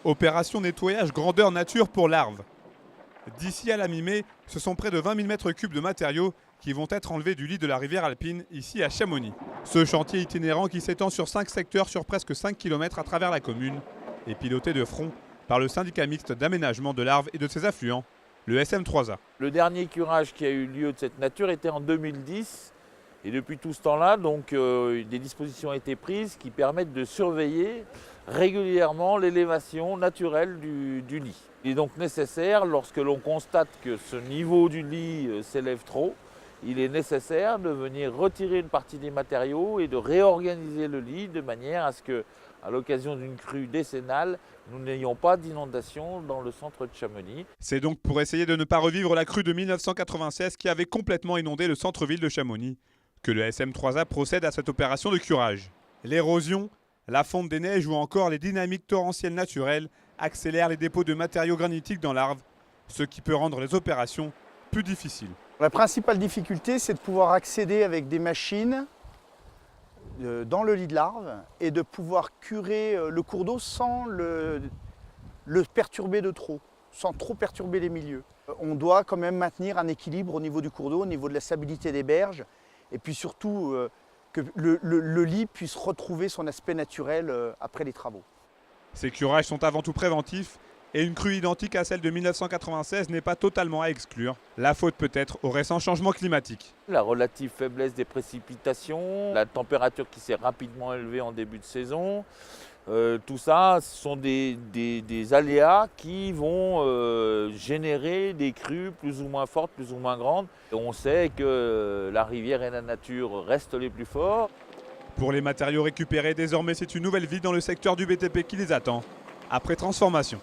Opération nettoyage grandeur nature pour larves. D'ici à la mi-mai, ce sont près de 20 000 m3 de matériaux qui vont être enlevés du lit de la rivière alpine, ici à Chamonix. Ce chantier itinérant qui s'étend sur 5 secteurs sur presque 5 km à travers la commune est piloté de front par le syndicat mixte d'aménagement de l'Arve et de ses affluents, le SM3A. Le dernier curage qui a eu lieu de cette nature était en 2010. Et depuis tout ce temps-là, des dispositions ont été prises qui permettent de surveiller régulièrement l'élévation naturelle du lit. Il est donc nécessaire, lorsque l'on constate que ce niveau du lit s'élève trop, il est nécessaire de venir retirer une partie des matériaux et de réorganiser le lit de manière à ce que, à l'occasion d'une crue décennale, nous n'ayons pas d'inondation dans le centre de Chamonix. C'est donc pour essayer de ne pas revivre la crue de 1996 qui avait complètement inondé le centre-ville de Chamonix que le SM3A procède à cette opération de curage. L'érosion, la fonte des neiges ou encore les dynamiques torrentielles naturelles accélèrent les dépôts de matériaux granitiques dans l'Arve, ce qui peut rendre les opérations plus difficiles. La principale difficulté, c'est de pouvoir accéder avec des machines dans le lit de l'Arve et de pouvoir curer le cours d'eau sans le perturber de trop, sans trop perturber les milieux. On doit quand même maintenir un équilibre au niveau du cours d'eau, au niveau de la stabilité des berges, et puis surtout que le lit puisse retrouver son aspect naturel après les travaux. Ces curages sont avant tout préventifs et une crue identique à celle de 1996 n'est pas totalement à exclure. La faute peut être aux récents changements climatiques. La relative faiblesse des précipitations, la température qui s'est rapidement élevée en début de saison, tout ça, ce sont des aléas qui vont générer des crues plus ou moins fortes, plus ou moins grandes. Et on sait que la rivière et la nature restent les plus forts. Pour les matériaux récupérés, désormais c'est une nouvelle vie dans le secteur du BTP qui les attend, après transformation.